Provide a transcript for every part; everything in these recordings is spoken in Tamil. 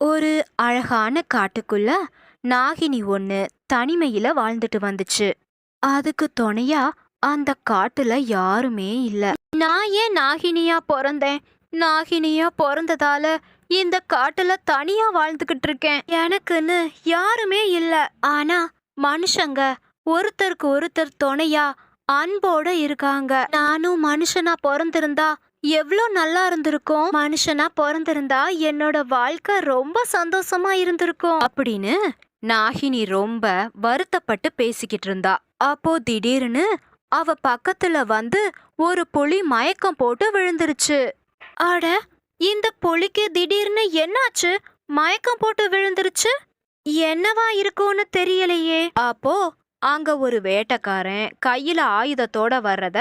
ஒரு அழகான காட்டுக்குள்ள நாகினி ஒண்ணு தனிமையில வாழ்ந்துட்டு வந்துச்சு. அதுக்கு துணையா அந்த காட்டுல யாருமே இல்ல. நான் ஏன் நாகினியா பிறந்தேன்? நாகினியா பிறந்ததால இந்த காட்டுல தனியா வாழ்ந்துகிட்டு இருக்கேன். எனக்குன்னு யாருமே இல்ல. ஆனா மனுஷங்க ஒருத்தருக்கு ஒருத்தர் துணையா அன்போட இருக்காங்க. நானும் மனுஷனா பிறந்திருந்தா எவ்வளோ நல்லா இருந்திருக்கும். மனுஷனா பிறந்திருந்தா என்னோட வாழ்க்கை ரொம்ப சந்தோஷமா இருந்திருக்கும் அப்படின்னு நாகினி ரொம்ப வருத்தப்பட்டு பேசிக்கிட்டு இருந்தா. அப்போ திடீர்னு அவ பக்கத்துல வந்து ஒரு புலி மயக்கம் போட்டு விழுந்துருச்சு. அட, இந்த புலிக்கு திடீர்னு என்னாச்சு? மயக்கம் போட்டு விழுந்துருச்சு. என்னவா இருக்கும்னு தெரியலையே. அப்போ அங்க ஒரு வேட்டைக்காரன் கையில ஆயுதத்தோட வர்றத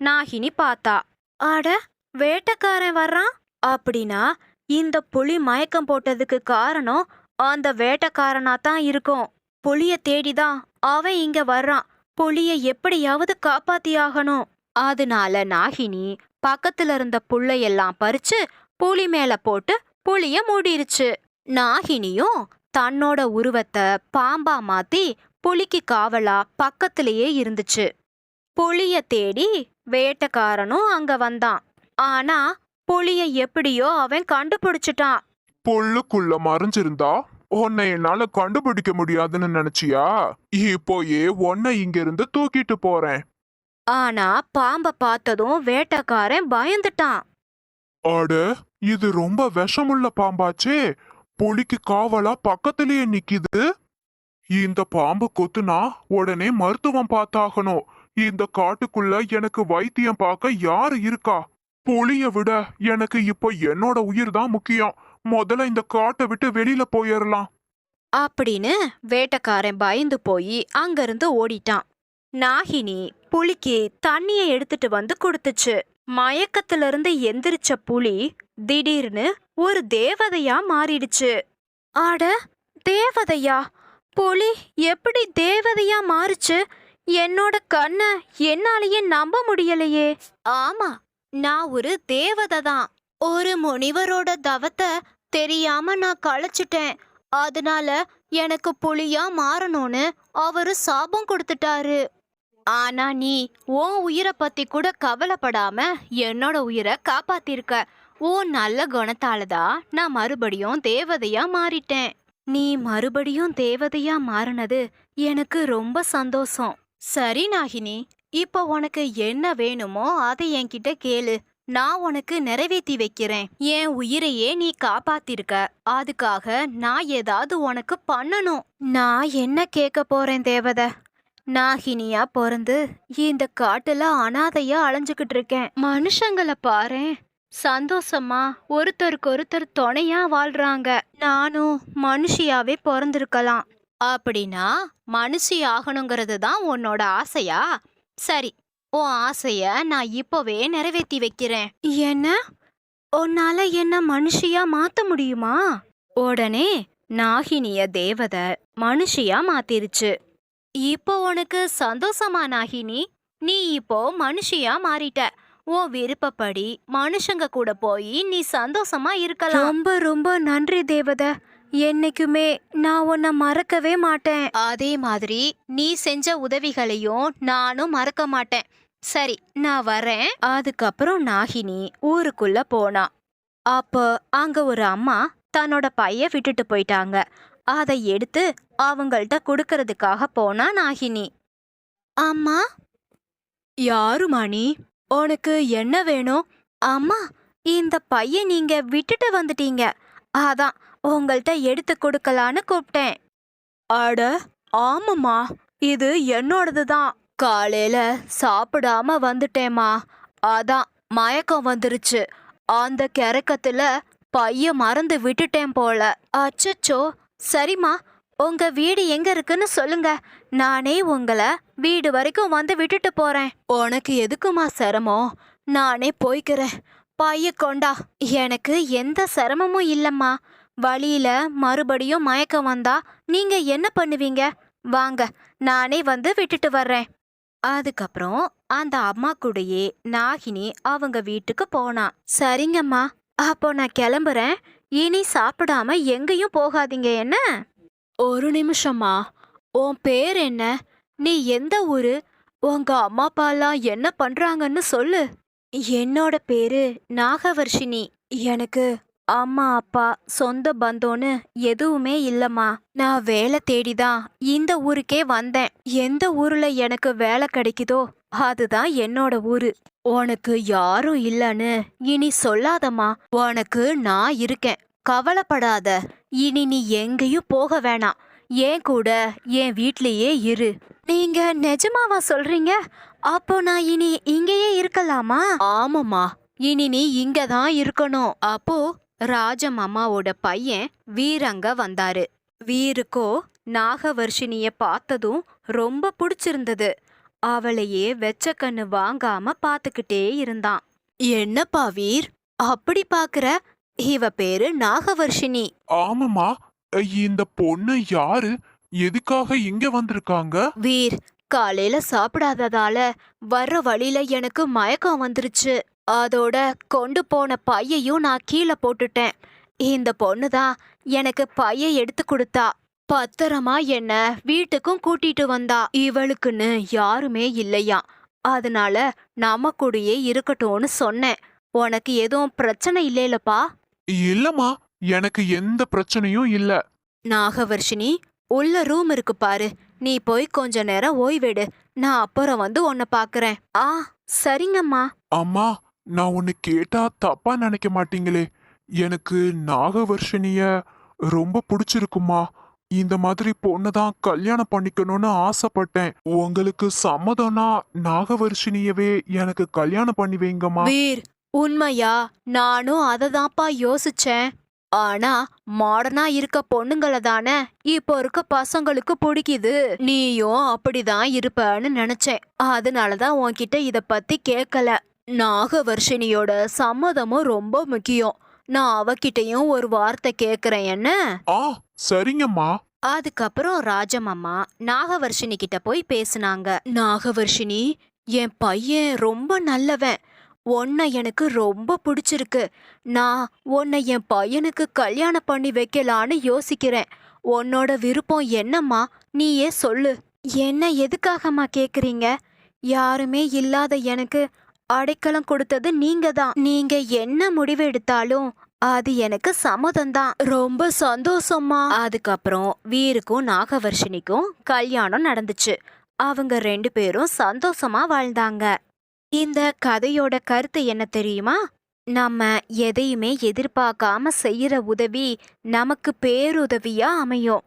நாகினி பார்த்தா. அட, வேட்டைக்காரன் வர்றான் அப்படின்னா இந்த புலி மயக்கம் போட்டதுக்கு காரணம் அந்த வேட்டைக்காரனா தான் இருக்கும். புலிய தேடிதான் அவன் இங்க வர்றான். புலிய எப்படியாவது காப்பாத்தியாகணும். அதனால நாகினி பக்கத்துல இருந்த புல்லையெல்லாம் பறிச்சு புலி மேல போட்டு புலிய மூடிருச்சு. நாகினியும் தன்னோட உருவத்தை பாம்பா மாத்தி புலிக்கு காவலா பக்கத்திலேயே இருந்துச்சு. புலிய தேடி வேட்டைக்காரனும் அங்க வந்தான். ஆனா புலிய எப்படியோ அவன் கண்டுபிடிச்சிட்டான். புல்லுக்குள்ள மறைஞ்சிருந்தா உன்னை என்னால கண்டுபிடிக்க முடியாதுன்னு நினைச்சியா? இப்போயே உன்னை இங்க இருந்து தூக்கிட்டு போறேன். ஆனா பாம்ப பார்த்ததும் வேட்டைக்காரன் பயந்துட்டான். அட, இது ரொம்ப விஷமுள்ள பாம்பாச்சே. புலிக்கு காவலா பக்கத்திலேயே நிக்குது. இந்த பாம்பு கொத்துனா உடனே மருத்துவம் பார்த்தாகணும். இந்த காட்டுக்குள்ள எனக்கு வைத்தியம் பார்க்க யாரு இருக்கா? புலிய விட எனக்கு இப்போ என்னோட உயிர் தான் முக்கியம். முதல்ல இந்த காட்டை விட்டு வெளியில போயிடலாம். அப்படின்னு வேட்டைக்காரன் பயந்து போய் அங்கிருந்து ஓடிட்டான். நாகினி புலிக்கு தண்ணிய எடுத்துட்டு வந்து கொடுத்துச்சு. மயக்கத்துல இருந்து எந்திரிச்ச புலி திடீர்னு ஒரு தேவதையா மாறிடுச்சு. அட, தேவதையா? புலி எப்படி தேவதையா மாறுச்சு? என்னோட கண்ணை என்னாலேயே நம்ப முடியலையே. ஆமா, நான் ஒரு தேவதை தான். ஒரு முனிவரோட தவத்தை தெரியாம நான் களைச்சிட்டேன். அதனால எனக்கு புலியா மாறணும்னு அவரு சாபம் கொடுத்துட்டாரு. ஆனா நீ உன் உயிரை பத்தி கூட கவலைப்படாம என்னோட உயிரை காப்பாத்திருக்க. உன் நல்ல குணத்தாலதான் நான் மறுபடியும் தேவதையா மாறிட்டேன். நீ மறுபடியும் தேவதையா மாறினது எனக்கு ரொம்ப சந்தோஷம். சரி நாகினி, இப்போ உனக்கு என்ன வேணுமோ அதை என்கிட்ட கேளு. நான் உனக்கு நிறைவேற்றி வைக்கிறேன். என் உயிரையே நீ காப்பாத்திருக்க. அதுக்காக நான் ஏதாவது உனக்கு பண்ணணும். நான் என்ன கேட்க போறேன் தேவதை? நாகினியா பிறந்து இந்த காட்டுல அனாதையா அலைஞ்சுக்கிட்டு இருக்கேன். மனுஷங்களை பாரேன், சந்தோஷமா ஒருத்தருக்கு ஒருத்தர் துணையா வாழ்றாங்க. நானும் மனுஷியாவே பிறந்திருக்கலாம். அப்படின்னா மனுஷி ஆகணுங்கிறது தான் உன்னோட ஆசையா? சரி, உன் ஆசைய நான் இப்போவே நிறைவேற்றி வைக்கிறேன். என்ன? உன்னால என்ன மனுஷியா மாத்த முடியுமா? உடனே நாகினிய தேவதை மனுஷியா மாத்திருச்சு. இப்போ உனக்கு சந்தோஷமா நாகினி? நீ இப்போ மனுஷியா மாறிட்ட. உன் விருப்பப்படி மனுஷங்க கூட போய் நீ சந்தோஷமா இருக்கலாம். ரொம்ப ரொம்ப நன்றி தேவதை. என்னைக்குமே நான் உன்னை மறக்கவே மாட்டேன். அதே மாதிரி நீ செஞ்ச உதவிகளையும் நானும் மறக்க மாட்டேன். சரி, நான் வரேன். அதுக்கப்புறம் நாகினி ஊருக்குள்ள போனா. அப்போ அங்க ஒரு அம்மா தன்னோட பைய விட்டுட்டு போயிட்டாங்க. அதை எடுத்து அவங்கள்ட்ட கொடுக்கறதுக்காக போனா நாகினி. அம்மா. யாருமா நீ? உனக்கு என்ன வேணும்? அம்மா, இந்த பைய நீங்க விட்டுட்டு வந்துட்டீங்க. அதான் உங்கள்கிட்ட எடுத்து கொடுக்கலான்னு கூப்பிட்டேன். அட, ஆமாம்மா, இது என்னோடது தான். காலையில சாப்பிடாம வந்துட்டேம்மா. அதான் மயக்கம் வந்துருச்சு. அந்த கிறக்கத்துல பைய மறந்து விட்டுட்டேன் போல. அச்சச்சோ. சரிம்மா, உங்க வீடு எங்க இருக்குன்னு சொல்லுங்க. நானே உங்களை வீடு வரைக்கும் வந்து விட்டுட்டு போறேன். உனக்கு எதுக்குமா சிரமம்? நானே போய்க்கிறேன். பைய கொண்டா. எனக்கு எந்த சிரமமும் இல்லம்மா. வழியில மறுபடியும் மயக்கம் வந்தா நீங்க என்ன பண்ணுவீங்க? வாங்க, நானே வந்து விட்டுட்டு வர்றேன். அதுக்கப்புறம் அந்த அம்மா கூடயே நாகினி அவங்க வீட்டுக்கு போனா. சரிங்கம்மா, அப்போ நான் கிளம்புறேன். இனி சாப்பிடாம எங்கேயும் போகாதீங்க என்ன? ஒரு நிமிஷமா, உன் பேர் என்ன? நீ எந்த ஊரு? உங்க அம்மா அப்பாலாம் என்ன பண்றாங்கன்னு சொல்லு. என்னோட பேரு நாகவர்ஷினி. எனக்கு அம்மா அப்பா சொந்த பந்தோன்னு எதுவுமே இல்லம்மா. நான் வேலை தேடிதான் இந்த ஊருக்கே வந்தேன். எந்த ஊர்ல எனக்கு வேலை கிடைக்குதோ அதுதான் என்னோட ஊரு. உனக்கு யாரும் இல்லன்னு இனி சொல்லாதம்மா. உனக்கு நான் இருக்கேன், கவலைப்படாத. இனி நீ எங்கேயும் போக வேணாம், என் கூட என் வீட்லயே இரு. நீங்க நிஜமாவா சொல்றீங்க? அப்போ நான் இனி இங்கேயே இருக்கலாமா? ஆமாம்மா, இனி நீ இங்க தான் இருக்கணும். அப்போ ராஜமாமாவோட பையன் வீரங்க வந்தாரு. வீருக்கோ நாகவர்ஷினிய பார்த்ததும் ரொம்ப பிடிச்சிருந்தது. அவளையே வெச்ச கண்ணு வாங்காம பாத்துக்கிட்டே இருந்தான். என்னப்பா வீர், அப்படி பாக்குற? இவ பேரு நாகவர்ஷினி. ஆமாம்மா, இந்த பொண்ணு யாரு? எதுக்காக இங்க வந்திருக்காங்க? வீர், காலையில சாப்பிடாததால வர்ற வழியில எனக்கு மயக்கம் வந்துருச்சு. அதோட கொண்டு போன பையையும் நான் கீழே போட்டுட்டேன். இந்த பொண்ணுதான் எனக்கு பைய எடுத்து கொடுத்தா. பத்திரமா என்ன வீட்டுக்கும் கூட்டிட்டு வந்தா. இவளுக்குன்னு யாருமே இல்லையா, அதனால நம்ம கூடயே இருக்கட்டும்னு சொன்னேன். உனக்கு எதுவும் பிரச்சனை இல்லைலப்பா? இல்லம்மா, எனக்கு எந்த பிரச்சனையும் இல்ல. நாகவர்ஷினி, உள்ள ரூம் இருக்கு பாரு. நீ போய் கொஞ்ச நேரம் ஓய்வெடு. நான் அப்புறம் வந்து உன்னை பாக்குறேன். ஆ, சரிங்கம்மா. அம்மா, நான் ஒன்னு கேட்டா தப்பா நினைக்க மாட்டீங்களே? எனக்கு நாகவர்ஷினிய ரொம்ப பிடிச்சிருக்குமா. இந்த மாதிரி பொண்ணை தான் கல்யாணம் பண்ணிக்கணும்னு ஆசைப்பட்டேன். உங்களுக்கு சம்மதம்னா நாகவர்ஷினியவே எனக்கு கல்யாணம் பண்ணி வைங்கம்மா. வீர், உண்மையா? நானும் அததான்ப்பா யோசிச்சேன். ஆனா மாடர்னா இருக்க பொண்ணுங்கள தானே இப்போ இருக்க பசங்களுக்கு பிடிக்குது. நீயும் அப்படிதான் இருப்பன்னு நினைச்சேன். அதனாலதான் உன்கிட்ட இத பத்தி கேட்கல. நாகவர்ஷினியோட சம்மதமும் ரொம்ப முக்கியம். நான் அவகிட்டயும் ஒரு வார்த்தை கேக்குறேன் என்ன? ஆ, சரிங்கம்மா. அதுக்கப்புறம் ராஜமாமா நாகவர்ஷினி கிட்ட போய் பேசுனாங்க. நாகவர்ஷினி, என் பையன் ரொம்ப நல்லவன். உன்னை எனக்கு ரொம்ப பிடிச்சிருக்கு. நான் உன்னை என் பையனுக்கு கல்யாணம் பண்ணி வைக்கலான்னு யோசிக்கிறேன். உன்னோட விருப்பம் என்னம்மா? நீயே சொல்லு. என்ன எதுக்காகம்மா கேக்குறீங்க? யாருமே இல்லாத எனக்கு அடைக்கலம் கொடுத்தது நீங்க தான். நீங்க என்ன முடிவு எடுத்தாலும் அது எனக்கு சம்மதம்தான். ரொம்ப சந்தோஷம்மா. அதுக்கப்புறம் வீருக்கும் நாகவர்ஷினிக்கும் கல்யாணம் நடந்துச்சு. அவங்க 2 பேரும் சந்தோஷமா வாழ்ந்தாங்க. இந்த கதையோட கருத்து என்ன தெரியுமா? நம்ம எதையுமே எதிர்பார்க்காம செய்யற உதவி நமக்கு பேருதவியா அமையும்.